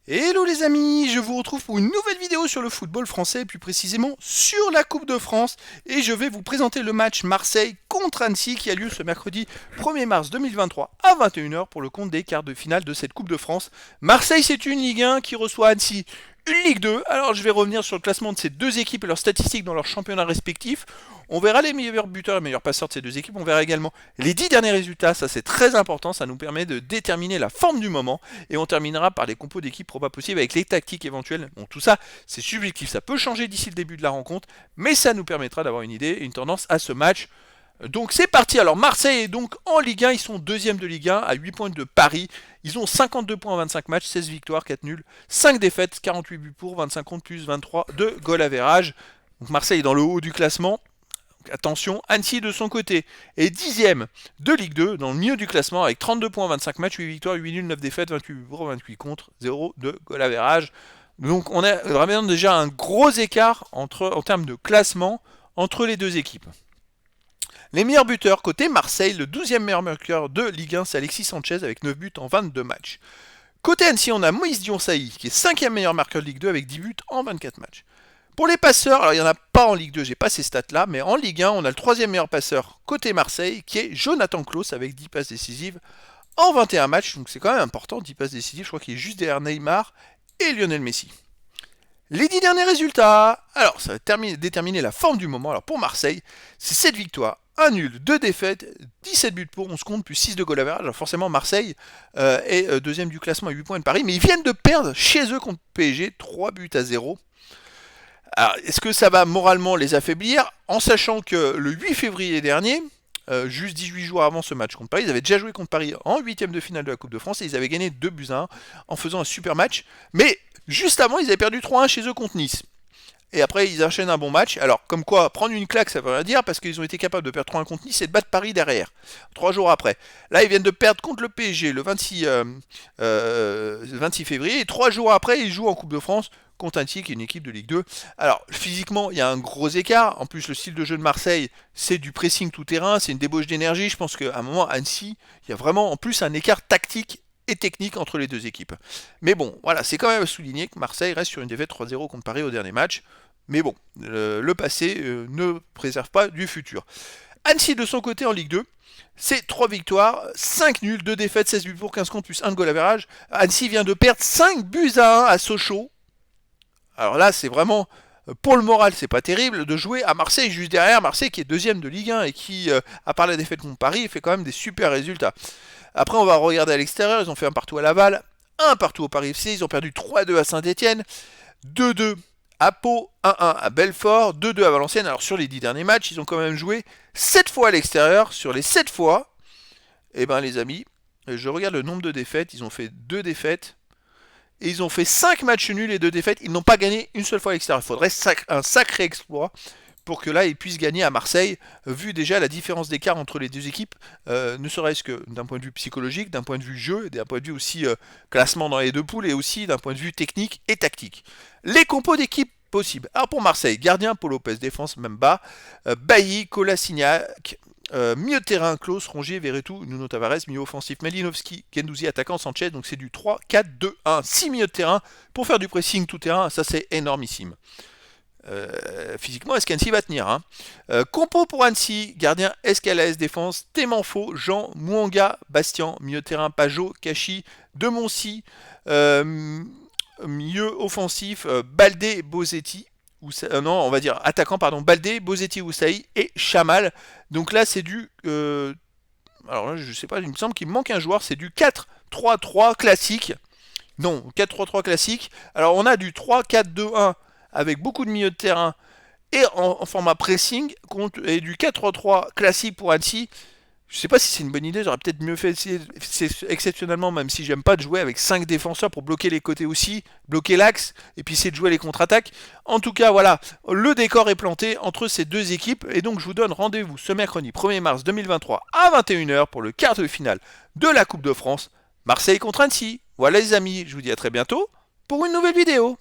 Hello les amis, je vous retrouve pour une nouvelle vidéo sur le football français, plus précisément sur la Coupe de France. Et je vais vous présenter le match Marseille contre Annecy qui a lieu ce mercredi 1er mars 2023 à 21h pour le compte des quarts de finale de cette Coupe de France. Marseille, c'est une Ligue 1 qui reçoit Annecy, une Ligue 2. Alors je vais revenir sur le classement de ces deux équipes et leurs statistiques dans leurs championnats respectifs. On verra les meilleurs buteurs et les meilleurs passeurs de ces deux équipes. On verra également les 10 derniers résultats. Ça c'est très important, ça nous permet de déterminer la forme du moment. Et on terminera par les compos d'équipe pas possible avec les tactiques éventuelles. Bon, tout ça, c'est subjectif, ça peut changer d'ici le début de la rencontre, mais ça nous permettra d'avoir une idée, une tendance à ce match. Donc c'est parti. Alors Marseille est donc en Ligue 1, ils sont deuxième de Ligue 1 à 8 points de Paris. Ils ont 52 points en 25 matchs, 16 victoires, 4 nuls, 5 défaites, 48 buts pour, 25 contre plus, 23 de goal average. Donc Marseille est dans le haut du classement. Attention, Annecy de son côté est 10ème de Ligue 2, dans le milieu du classement, avec 32 points en 25 matchs, 8 victoires, 8 nuls, 9 défaites, 28 pour, 28 contre, 0 de goal average. Donc on a vraiment déjà un gros écart en termes de classement entre les deux équipes. Les meilleurs buteurs, côté Marseille, le 12e meilleur marqueur de Ligue 1, c'est Alexis Sanchez avec 9 buts en 22 matchs. Côté Annecy, on a Moïse Dion-Saï, qui est 5e meilleur marqueur de Ligue 2 avec 10 buts en 24 matchs. Pour les passeurs, alors il n'y en a pas en Ligue 2, j'ai pas ces stats-là, mais en Ligue 1, on a le 3e meilleur passeur côté Marseille, qui est Jonathan Klaus avec 10 passes décisives en 21 matchs, donc c'est quand même important, 10 passes décisives, je crois qu'il est juste derrière Neymar et Lionel Messi. Les 10 derniers résultats, alors ça va déterminer la forme du moment. Alors pour Marseille, c'est 7 victoires, 1 nul, 2 défaites, 17 buts pour, 11 contre, plus 6 de goal average. Alors forcément Marseille est deuxième du classement à 8 points de Paris, mais ils viennent de perdre chez eux contre PSG 3 buts à 0. Alors, est-ce que ça va moralement les affaiblir, en sachant que le 8 février dernier, juste 18 jours avant ce match contre Paris, ils avaient déjà joué contre Paris en 8ème de finale de la Coupe de France et ils avaient gagné 2 buts à 1 en faisant un super match. Mais juste avant, ils avaient perdu 3-1 chez eux contre Nice. Et après, ils enchaînent un bon match. Alors, comme quoi, prendre une claque, ça veut rien dire, parce qu'ils ont été capables de perdre 3-1 contre Nice et de battre Paris derrière, 3 jours après. Là, ils viennent de perdre contre le PSG le 26 février, et 3 jours après, ils jouent en Coupe de France contre Annecy, qui est une équipe de Ligue 2. Alors, physiquement, il y a un gros écart. En plus, le style de jeu de Marseille, c'est du pressing tout-terrain, c'est une débauche d'énergie. Je pense qu'à un moment, Annecy, il y a vraiment en plus un écart tactique et technique entre les deux équipes. Mais bon, voilà, c'est quand même à souligner que Marseille reste sur une défaite 3-0 contre Paris au dernier match. Mais bon, le passé ne préserve pas du futur. Annecy de son côté en Ligue 2, c'est 3 victoires, 5 nuls, 2 défaites, 16 buts pour, 15 contre, plus 1 de goal average. Annecy vient de perdre 5 buts à 1 à Sochaux. Alors là, c'est vraiment, pour le moral, c'est pas terrible de jouer à Marseille juste derrière. Marseille qui est deuxième de Ligue 1 et qui, à part la défaite contre Paris, fait quand même des super résultats. Après, on va regarder à l'extérieur, ils ont fait un partout à Laval, un partout au Paris FC, ils ont perdu 3-2 à Saint-Etienne, 2-2 à Pau, 1-1 à Belfort, 2-2 à Valenciennes. Alors sur les 10 derniers matchs, ils ont quand même joué 7 fois à l'extérieur. Sur les 7 fois, eh ben les amis, je regarde le nombre de défaites, ils ont fait 2 défaites. Et ils ont fait 5 matchs nuls et 2 défaites. Ils n'ont pas gagné une seule fois à l'extérieur. Il faudrait un sacré exploit pour que là ils puissent gagner à Marseille, vu déjà la différence d'écart entre les deux équipes, ne serait-ce que d'un point de vue psychologique, d'un point de vue jeu, d'un point de vue aussi classement dans les deux poules, et aussi d'un point de vue technique et tactique. Les compos d'équipe possibles. Alors pour Marseille, gardien Paul Lopez, défense même bas, Bailly, Kolasinac, milieu de terrain, Klaus, Rongier, Verretou, Nuno Tavares, milieu offensif, Malinowski, Guendouzi, attaquant, Sanchez, donc c'est du 3-4-2-1, 6 milieux de terrain pour faire du pressing tout terrain, ça c'est énormissime. Physiquement, est-ce qu'Annecy va tenir hein Compo pour Annecy, gardien Escalès, défense, Témanfo, Jean, Mouanga, Bastien, milieu de terrain, Pajot, Kachi, Demoncy, milieu offensif, Baldé, Bozetti, non, on va dire attaquant, pardon, Baldé, Bozetti, Oussaï et Chamal. Donc là, c'est du. Alors là, je sais pas, il me semble qu'il me manque un joueur, c'est du 4-3-3 classique. Non, 4-3-3 classique. Alors on a du 3-4-2-1 avec beaucoup de milieux de terrain et en format pressing, et du 4-3-3 classique pour Annecy. Je sais pas si c'est une bonne idée, j'aurais peut-être mieux fait exceptionnellement, même si j'aime pas de jouer avec 5 défenseurs pour bloquer les côtés aussi, bloquer l'axe, et puis essayer de jouer les contre-attaques. En tout cas, voilà, le décor est planté entre ces deux équipes, et donc je vous donne rendez-vous ce mercredi 1er mars 2023 à 21h pour le quart de finale de la Coupe de France, Marseille contre Annecy. Voilà les amis, je vous dis à très bientôt pour une nouvelle vidéo.